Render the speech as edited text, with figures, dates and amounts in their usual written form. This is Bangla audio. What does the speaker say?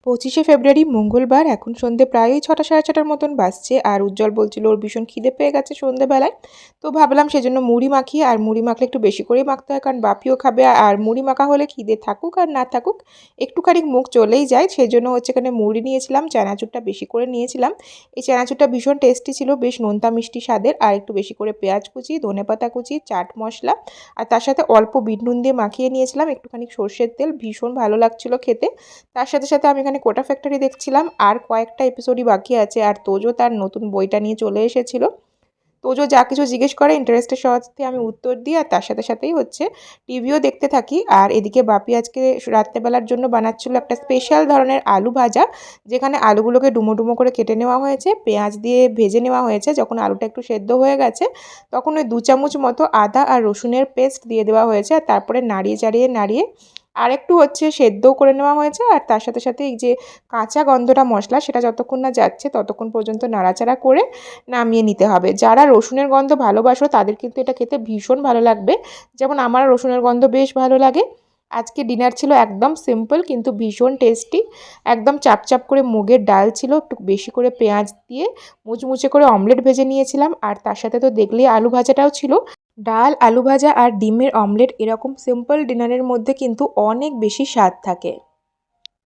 25শে ফেব্রুয়ারি মঙ্গলবার। এখন সন্ধে প্রায় 6টা সাড়ে 6টার মতন বাজছে। আর উজ্জ্বল বলছিল ওর ভীষণ খিদে পেয়ে গেছে সন্ধেবেলায়। তো ভাবলাম সেজন্য মুড়ি মাখি, আর মুড়ি মাখলে একটু বেশি করেই মাখতে হয়, কারণ বাপিও খাবে। আর মুড়ি মাখা হলে খিদে থাকুক আর না থাকুক একটুখানি মুখ চলেই যায়। সেজন্য হচ্ছে এখানে মুড়ি নিয়েছিলাম, চানাচুরটা বেশি করে নিয়েছিলাম। এই চানাচুরটা ভীষণ টেস্টি ছিল, বেশ নোনতা মিষ্টি স্বাদের। আর একটু বেশি করে পেঁয়াজ কুচি, ধনেপাতা কুচি, চাট মশলা, আর তার সাথে অল্প বিট নুন দিয়ে মাখিয়ে নিয়েছিলাম, একটুখানি সর্ষের তেল। ভীষণ ভালো লাগছিল খেতে। তার সাথে সাথে আমি এখানে কোটা ফ্যাক্টরি দেখছিলাম, আর কয়েকটা এপিসোডই বাকি আছে। আর তোজো তার নতুন বইটা নিয়ে চলে এসেছিল। তোজো যা কিছু জিজ্ঞেস করে ইন্টারেস্টের সাথে আমি উত্তর দিই, আর তার সাথে সাথেই হচ্ছে টিভিও দেখতে থাকি। আর এদিকে বাপি আজকে রাত্রেবেলার জন্য বানাচ্ছিল একটা স্পেশাল ধরনের আলু ভাজা, যেখানে আলুগুলোকে ডুমো ডুমো করে কেটে নেওয়া হয়েছে, পেঁয়াজ দিয়ে ভেজে নেওয়া হয়েছে। যখন আলুটা একটু সেদ্ধ হয়ে গেছে তখন ওই 2 চামচ মতো আদা আর রসুনের পেস্ট দিয়ে দেওয়া হয়েছে। আর তারপরে নাড়িয়ে আর একটু হচ্ছে সেদ্ধও করে নেওয়া হয়েছে। আর তার সাথে সাথে এই যে কাঁচা গন্ধটা মশলা, সেটা যতক্ষণ না যাচ্ছে ততক্ষণ পর্যন্ত নাড়াচাড়া করে নামিয়ে নিতে হবে। যারা রসুনের গন্ধ ভালোবাসো তাদের কিন্তু এটা খেতে ভীষণ ভালো লাগবে, যেমন আমার রসুনের গন্ধ বেশ ভালো লাগে। আজকে ডিনার ছিল একদম সিম্পল কিন্তু ভীষণ টেস্টি। একদম চাপ করে মুগের ডাল ছিল, একটু বেশি করে পেঁয়াজ দিয়ে মুচমুচে করে অমলেট ভেজে নিয়েছিলাম। আর তার সাথে তো দেখলেই আলু ভাজাটাও ছিল। ডাল, আলু ভাজা আর ডিমের অমলেট এরকম সিম্পল ডিনারের মধ্যে কিন্তু অনেক বেশি স্বাদ থাকে।